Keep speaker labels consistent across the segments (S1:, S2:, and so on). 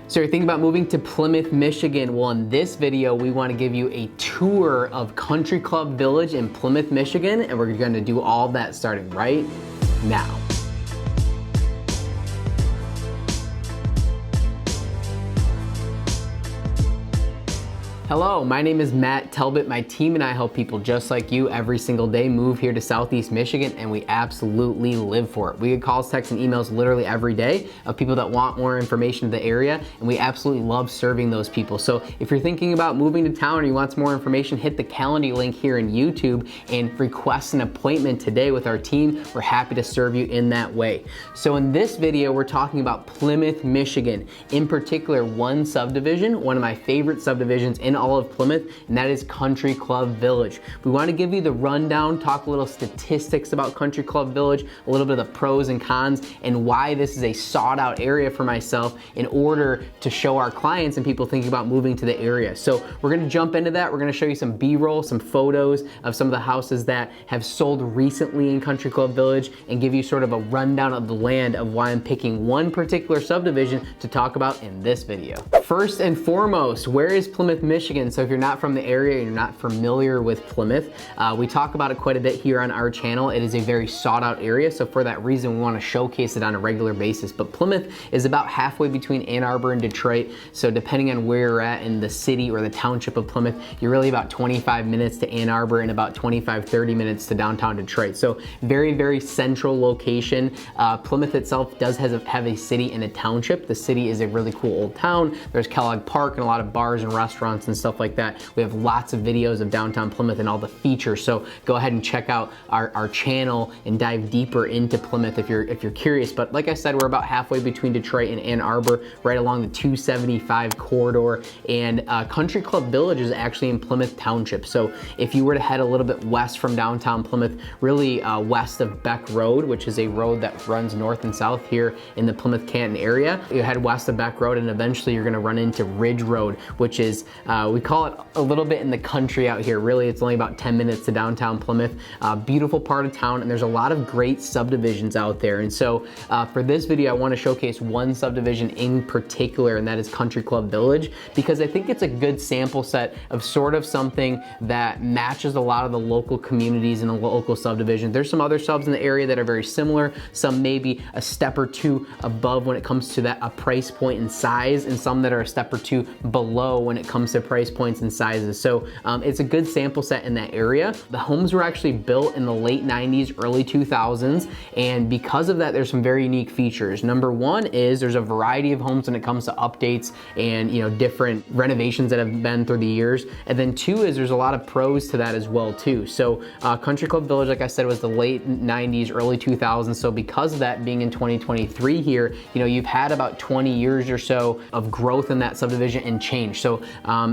S1: So you're thinking about moving to Plymouth, Michigan. Well, in this video, we want to give you a tour of Country Club Village in Plymouth, Michigan, and we're going to do all that starting right now. Hello, my name is Matt Talbot. My team and I help people just like you every single day move here to Southeast Michigan, and we absolutely live for it. We get calls, texts, and emails literally every day of people that want more information of the area, and we absolutely love serving those people. So if you're thinking about moving to town or you want some more information, hit the Calendly link here in YouTube and request an appointment today with our team. We're happy to serve you in that way. So in this video, we're talking about Plymouth, Michigan. In particular, one subdivision, one of my favorite subdivisions in all of Plymouth, and that is Country Club Village. We want to give you the rundown, talk a little statistics about Country Club Village, a little bit of the pros and cons, and why this is a sought out area for myself in order to show our clients and people thinking about moving to the area. So we're going to jump into that. We're going to show you some B-roll, some photos of some of the houses that have sold recently in Country Club Village, and give you sort of a rundown of the land of why I'm picking one particular subdivision to talk about in this video. First and foremost, where is Plymouth, Michigan? So if you're not from the area, you're not familiar with Plymouth, we talk about it quite a bit here on our channel. It is a very sought out area, so for that reason we want to showcase it on a regular basis. But Plymouth is about halfway between Ann Arbor and Detroit, so depending on where you're at in the city or the township of Plymouth, you're really about 25 minutes to Ann Arbor and about 25-30 minutes to downtown Detroit. So very, very central location. Plymouth itself does have a city and a township. The city is a really cool old town. There's Kellogg Park and a lot of bars and restaurants and stuff like that. We have lots of videos of downtown Plymouth and all the features, so go ahead and check out our channel and dive deeper into Plymouth if you're curious. But like I said, we're about halfway between Detroit and Ann Arbor, right along the 275 corridor, and Country Club Village is actually in Plymouth Township. So if you were to head a little bit west from downtown Plymouth, really west of Beck Road, which is a road that runs north and south here in the Plymouth-Canton area, you head west of Beck Road and eventually you're going to run into Ridge Road, which is we call it a little bit in the country out here. Really, it's only about 10 minutes to downtown Plymouth. Beautiful part of town, and there's a lot of great subdivisions out there. And so for this video, I want to showcase one subdivision in particular, and that is Country Club Village, because I think it's a good sample set of sort of something that matches a lot of the local communities and the local subdivisions. There's some other subs in the area that are very similar, some maybe a step or two above when it comes to a price point and size, and some that are a step or two below when it comes to price points and sizes. So it's a good sample set in that area. The homes were actually built in the late 90s, early 2000s, and because of that, there's some very unique features. Number one is there's a variety of homes when it comes to updates and different renovations that have been through the years. And then two is there's a lot of pros to that as well too. So Country Club Village, like I said, was the late 90s, early 2000s. So because of that being in 2023 here, you've had about 20 years or so of growth in that subdivision and change. So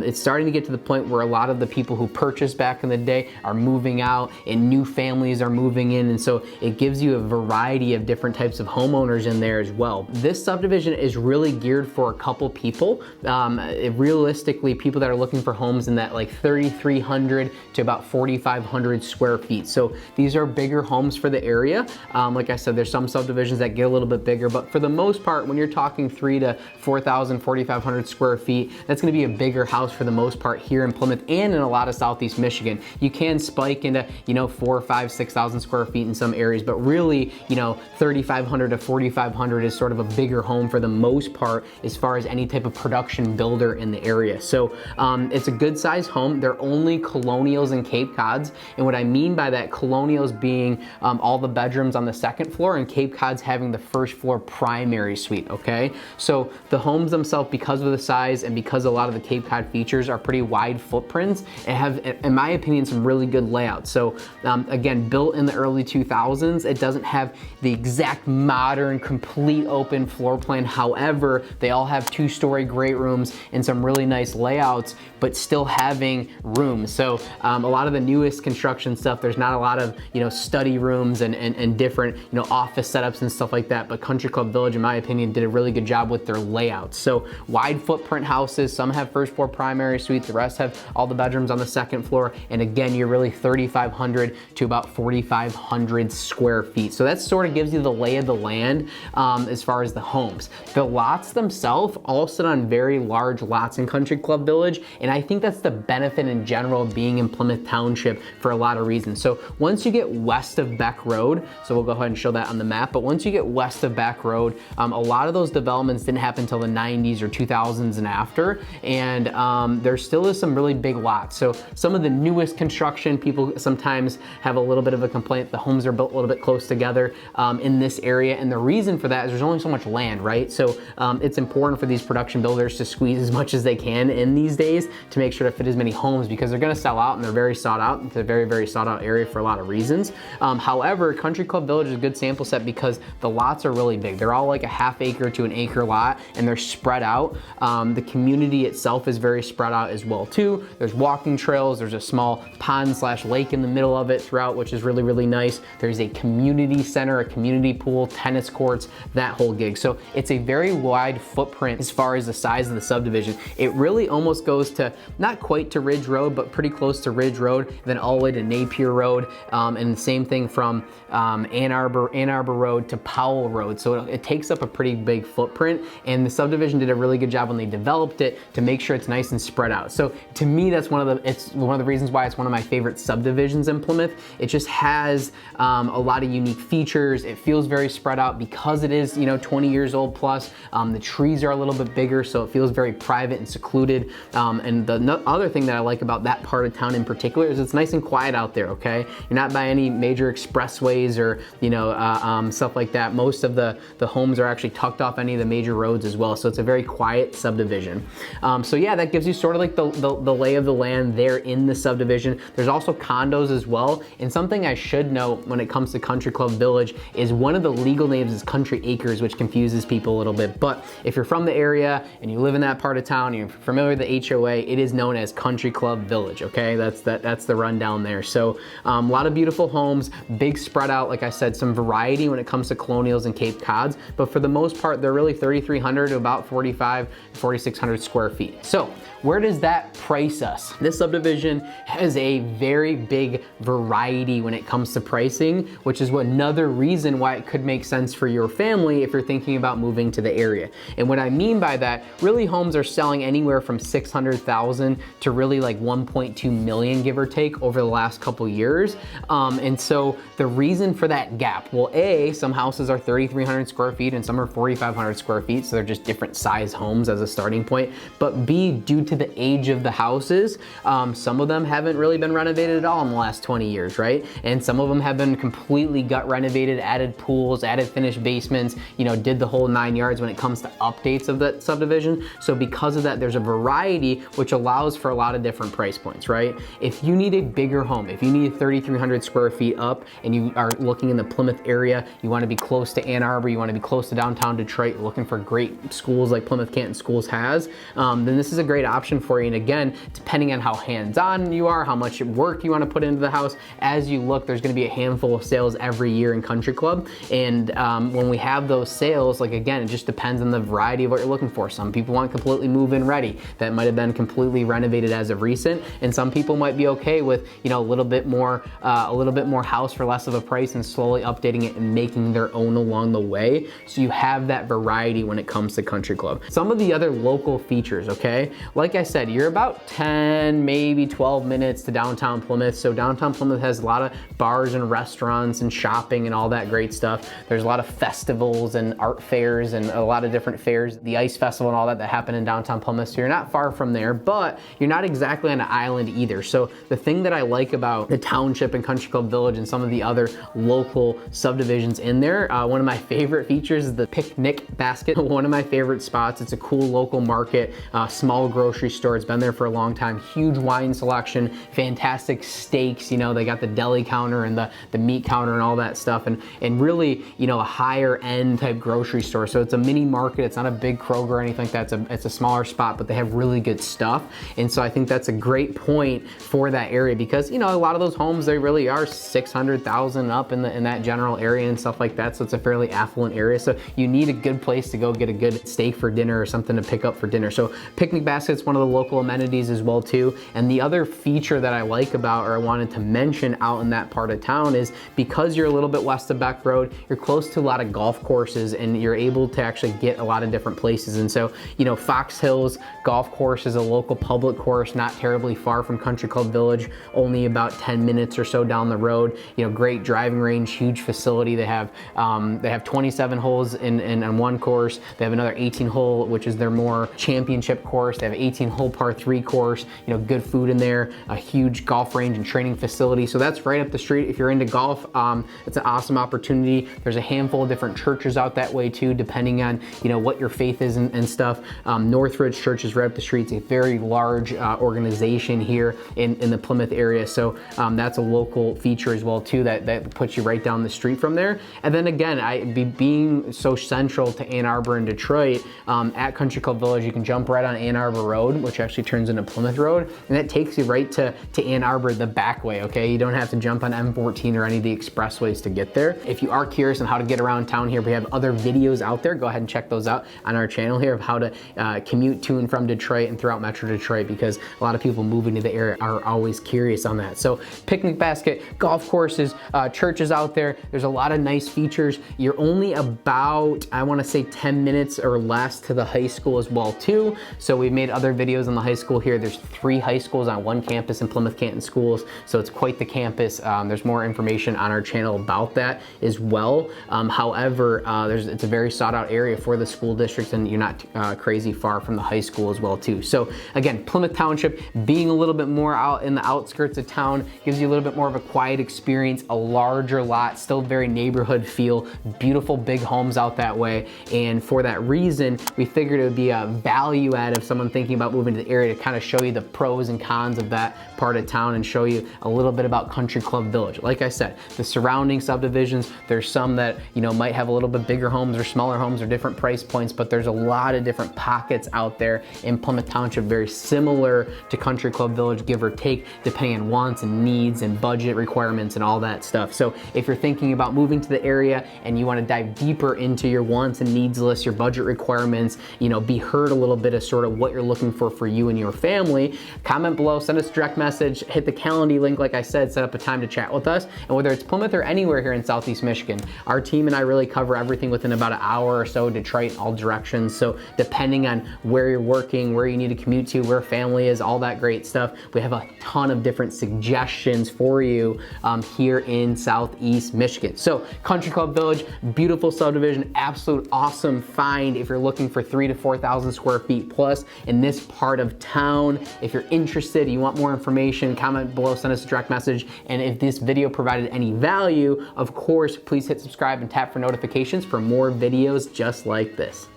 S1: it's starting to get to the point where a lot of the people who purchased back in the day are moving out and new families are moving in, and so it gives you a variety of different types of homeowners in there as well. This subdivision is really geared for a couple people. Realistically, people that are looking for homes in that like 3,300 to about 4,500 square feet. So these are bigger homes for the area. Like I said, there's some subdivisions that get a little bit bigger, but for the most part, when you're talking 3,000 to 4,000, 4,500 square feet, that's going to be a bigger house for the most part here in Plymouth and in a lot of Southeast Michigan. You can spike into 4,000, 5,000, 6,000 square feet in some areas, but really 3,500 to 4,500 is sort of a bigger home for the most part as far as any type of production builder in the area. So it's a good size home. They're only colonials and Cape Cods, and what I mean by that, colonials being all the bedrooms on the second floor and Cape Cods having the first floor primary suite. Okay, so the homes themselves, because of the size and because a lot of the Cape Cod features are pretty wide footprints and have, in my opinion, some really good layouts. So again, built in the early 2000s, it doesn't have the exact modern, complete open floor plan. However, they all have two-story great rooms and some really nice layouts, but still having rooms. So a lot of the newest construction stuff, there's not a lot of study rooms and different office setups and stuff like that. But Country Club Village, in my opinion, did a really good job with their layouts. So wide footprint houses, some have first floor primary primary suite. The rest have all the bedrooms on the second floor. And again, you're really 3,500 to about 4,500 square feet. So that sort of gives you the lay of the land as far as the homes. The lots themselves all sit on very large lots in Country Club Village, and I think that's the benefit in general of being in Plymouth Township for a lot of reasons. So once you get west of Beck Road, so we'll go ahead and show that on the map, but once you get west of Beck Road, a lot of those developments didn't happen until the 90s or 2000s and after, and there still is some really big lots. So some of the newest construction, people sometimes have a little bit of a complaint. The homes are built a little bit close together in this area, and the reason for that is there's only so much land, right? So it's important for these production builders to squeeze as much as they can in these days to make sure to fit as many homes, because they're gonna sell out and they're very sought out. It's a very, very sought out area for a lot of reasons. However, Country Club Village is a good sample set because the lots are really big. They're all like a half acre to an acre lot, and they're spread out. The community itself is very spread out as well too. There's walking trails, there's a small pond slash lake in the middle of it throughout, which is really, really nice. There's a community center, a community pool, tennis courts, that whole gig. So it's a very wide footprint as far as the size of the subdivision. It really almost goes to, not quite to Ridge Road, but pretty close to Ridge Road, then all the way to Napier Road, and the same thing from Ann Arbor Road to Powell Road. So it takes up a pretty big footprint, and the subdivision did a really good job when they developed it to make sure it's nice and spread out. So to me, that's one of the reasons why it's one of my favorite subdivisions in Plymouth. It just has a lot of unique features. It feels very spread out because it is, 20 years old plus. The trees are a little bit bigger, so it feels very private and secluded. And the other thing that I like about that part of town in particular is it's nice and quiet out there, okay? You're not by any major expressways or, stuff like that. Most of the homes are actually tucked off any of the major roads as well, so it's a very quiet subdivision. So yeah, that gives you sort of like the lay of the land there in the subdivision. There's also condos as well, and something I should note when it comes to Country Club Village is one of the legal names is Country Acres, which confuses people a little bit. But if you're from the area and you live in that part of town, and you're familiar with the HOA, it is known as Country Club Village, okay? That's the rundown there. So a lot of beautiful homes, big spread out, like I said, some variety when it comes to colonials and Cape Cods, but for the most part, they're really 3,300 to about 4,600 square feet. So where does that price us? This subdivision has a very big variety when it comes to pricing, which is another reason why it could make sense for your family if you're thinking about moving to the area. And what I mean by that, really homes are selling anywhere from 600,000 to really like 1.2 million, give or take, over the last couple years. And so the reason for that gap, well, A, some houses are 3,300 square feet and some are 4,500 square feet, so they're just different size homes as a starting point. But B, due to the age of the houses, some of them haven't really been renovated at all in the last 20 years, right? And some of them have been completely gut renovated, added pools, added finished basements, did the whole 9 yards when it comes to updates of that subdivision. So because of that, there's a variety which allows for a lot of different price points, right? If you need a bigger home, if you need 3,300 square feet up and you are looking in the Plymouth area, you want to be close to Ann Arbor, you want to be close to downtown Detroit, looking for great schools like Plymouth Canton Schools has, then this is a great option for you. And again, depending on how hands-on you are, how much work you want to put into the house, as you look, there's going to be a handful of sales every year in Country Club. And when we have those sales, like again, it just depends on the variety of what you're looking for. Some people want completely move-in ready. That might have been completely renovated as of recent, and some people might be okay with a little bit more house for less of a price and slowly updating it and making their own along the way. So you have that variety when it comes to Country Club. Some of the other local features, okay? Like I said, you're about 10, maybe 12 minutes to downtown Plymouth. So downtown Plymouth has a lot of bars and restaurants and shopping and all that great stuff. There's a lot of festivals and art fairs and a lot of different fairs, the ice festival and all that happen in downtown Plymouth. So you're not far from there, but you're not exactly on an island either. So the thing that I like about the township and Country Club Village and some of the other local subdivisions in there, one of my favorite features is the picnic basket. One of my favorite spots. It's a cool local market, small grocery store. It's been there for a long time. Huge wine selection, fantastic steaks. They got the deli counter and the meat counter and all that stuff, and really, a higher end type grocery store. So it's a mini market. It's not a big Kroger or anything like that. It's a smaller spot, but they have really good stuff. And so I think that's a great point for that area because, a lot of those homes, they really are 600,000 up in that general area and stuff like that. So it's a fairly affluent area. So you need a good place to go get a good steak for dinner or something to pick up for dinner. So picnic baskets it's one of the local amenities as well too. And the other feature that I like about, or I wanted to mention out in that part of town, is because you're a little bit west of Beck Road, you're close to a lot of golf courses and you're able to actually get a lot of different places. And so, you know, Fox Hills Golf Course is a local public course, not terribly far from Country Club Village, only about 10 minutes or so down the road. You know, great driving range, huge facility. They have 27 holes in one course. They have another 18 hole, which is their more championship course. They have an 18 hole par 3 course, you know, good food in there, a huge golf range and training facility. So that's right up the street. If you're into golf, it's an awesome opportunity. There's a handful of different churches out that way too, depending on, you know, what your faith is and stuff. Northridge Church is right up the street. It's a very large organization here in the Plymouth area. So that's a local feature as well too, that puts you right down the street from there. And then again, being so central to Ann Arbor and Detroit, at Country Club Village, you can jump right on Ann Arbor Road, which actually turns into Plymouth Road, and that takes you right to Ann Arbor the back way, okay? You don't have to jump on M14 or any of the expressways to get there. If you are curious on how to get around town here, we have other videos out there. Go ahead and check those out on our channel here of how to commute to and from Detroit and throughout Metro Detroit, because a lot of people moving to the area are always curious on that. So picnic basket, golf courses, churches out there. There's a lot of nice features. You're only about, I want to say 10 minutes or less to the high school as well too. So we've made other videos on the high school here. There's 3 high schools on one campus in Plymouth Canton Schools. So it's quite the campus. There's more information on our channel about that as well. However, it's a very sought out area for the school districts, and you're not crazy far from the high school as well too. So again, Plymouth Township being a little bit more out in the outskirts of town gives you a little bit more of a quiet experience, a larger lot, still very neighborhood feel, beautiful big homes out that way. And for that reason, we figured it would be a value add of someone thinking about moving to the area to kind of show you the pros and cons of that part of town and show you a little bit about Country Club Village. Like I said, the surrounding subdivisions, there's some that, you know, might have a little bit bigger homes or smaller homes or different price points, but there's a lot of different pockets out there in Plymouth Township, very similar to Country Club Village, give or take, depending on wants and needs and budget requirements and all that stuff. So if you're thinking about moving to the area and you want to dive deeper into your wants and needs list, your budget requirements, you know, be heard a little bit of sort of what you're looking for you and your family, comment below, send us a direct message, hit the Calendly link, like I said, set up a time to chat with us. And whether it's Plymouth or anywhere here in Southeast Michigan, our team and I really cover everything within about an hour or so, Detroit, all directions. So depending on where you're working, where you need to commute to, where family is, all that great stuff, we have a ton of different suggestions for you here in Southeast Michigan. So Country Club Village, beautiful subdivision, absolute awesome find if you're looking for 3,000 to 4,000 square feet plus in this part of town. If you're interested, you want more information, comment below, send us a direct message. And if this video provided any value, of course, please hit subscribe and tap for notifications for more videos just like this.